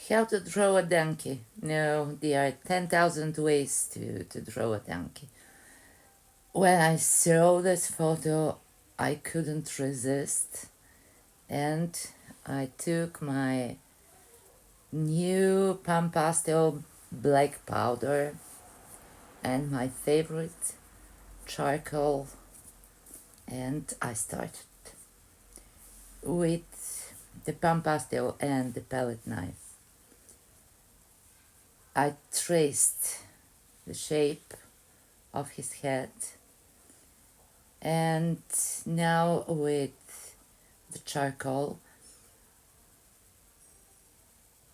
How to draw a donkey? No, there are 10,000 ways to draw a donkey. When I saw this photo, I couldn't resist, and I took my new Pan Pastel black powder and my favorite charcoal, and I started with the Pan Pastel and the palette knife. I traced the shape of his head, and now with the charcoal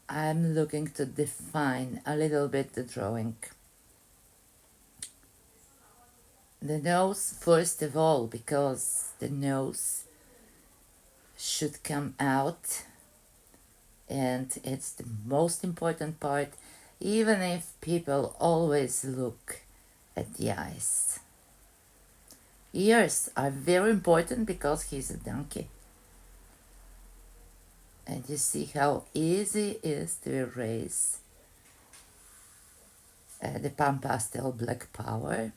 I'm looking to define a little bit the drawing. The nose first of all, because the nose should come out, and it's the most important part, even if people always look at the eyes. Ears are very important because he's a donkey. And you see how easy it is to erase the Pan Pastel black power.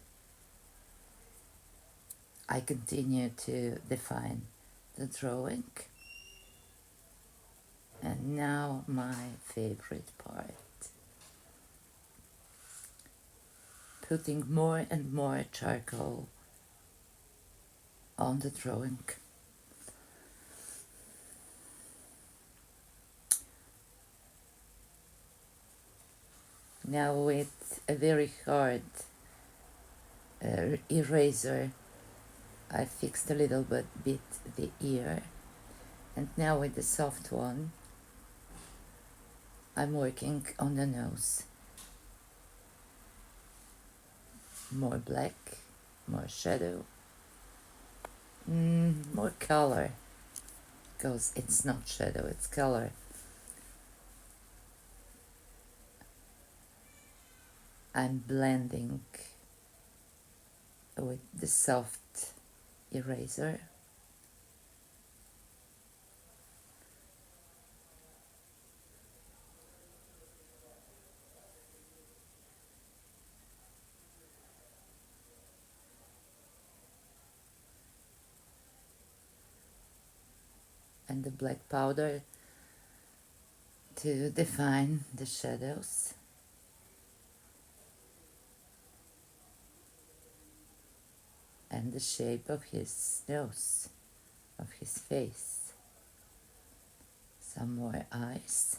I continue to define the drawing. And now my favorite part. Putting more and more charcoal on the drawing. Now with a very hard eraser, I fixed a little bit the ear, and now with the soft one, I'm working on the nose. More black, more shadow, more color, because it's not shadow, it's color. I'm blending with the soft eraser. And the black powder to define the shadows. And the shape of his nose, of his face. Some more eyes.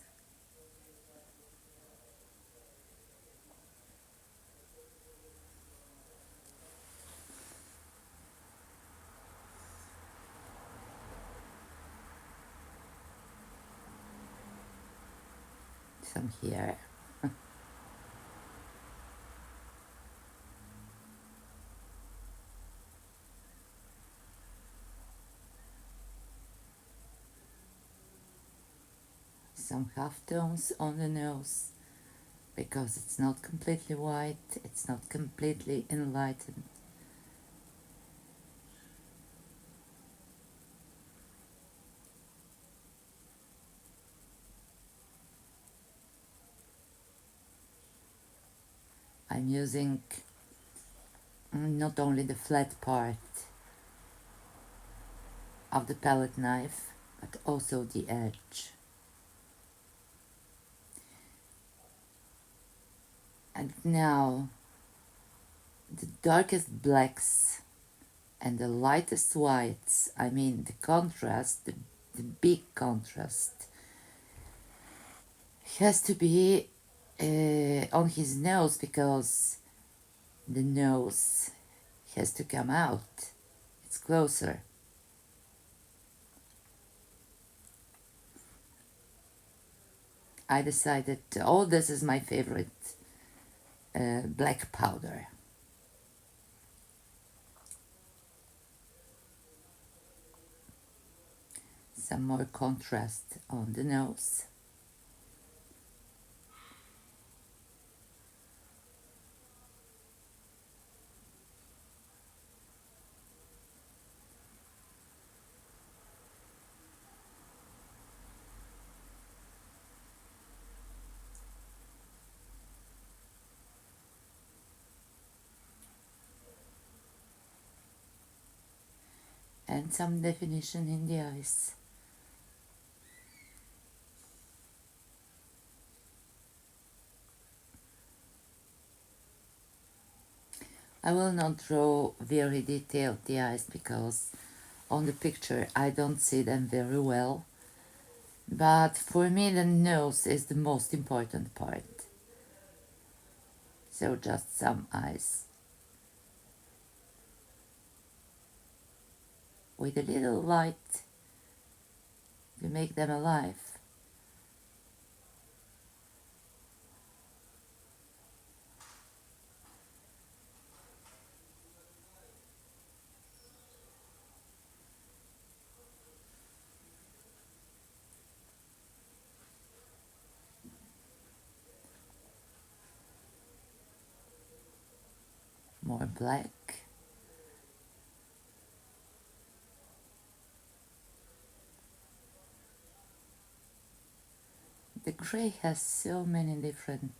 Some here. Some half tones on the nose, because it's not completely white, it's not completely enlightened. I'm using not only the flat part of the palette knife, but also the edge. And now the darkest blacks and the lightest whites, I mean the contrast, the big contrast, has to be on his nose, because the nose has to come out. It's closer. I decided, oh, this is my favorite black powder. Some more contrast on the nose. and some definition in the eyes. I will not draw very detailed the eyes because on the picture I don't see them very well. But for me the nose is the most important part. So just some eyes with a little light to make them alive. More black. The gray has so many different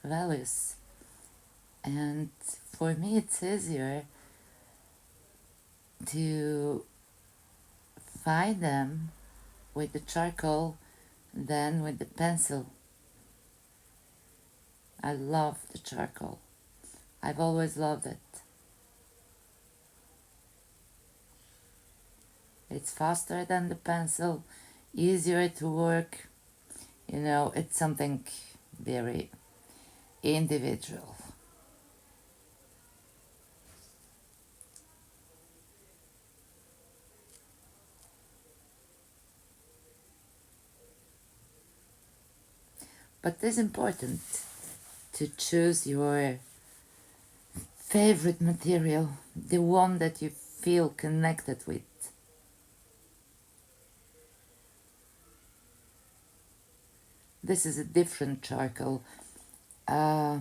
values, and for me it's easier to find them with the charcoal than with the pencil. I love the charcoal. I've always loved it. It's faster than the pencil, easier to work. You know, it's something very individual. But it's important to choose your favorite material, the one that you feel connected with. This is a different charcoal. Uh,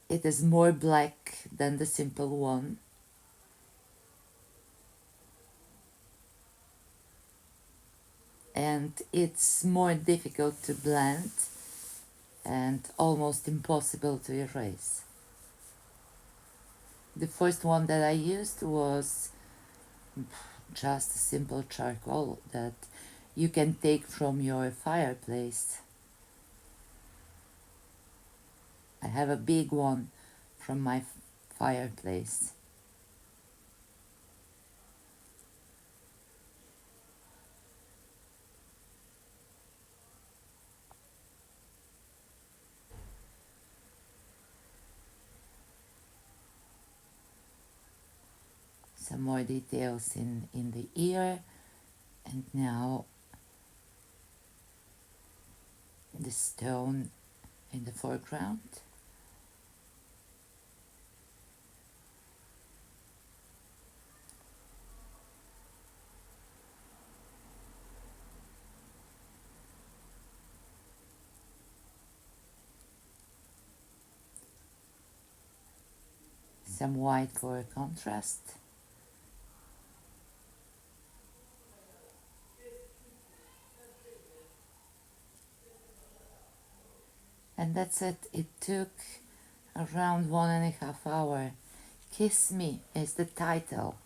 it is more black than the simple one. And it's more difficult to blend and almost impossible to erase. The first one that I used was just a simple charcoal that you can take from your fireplace. I have a big one from my fireplace. Some more details in the ear, and now the stone in the foreground. Some white for contrast. And that's it. It took around 1.5 hours. Kiss Me is the title.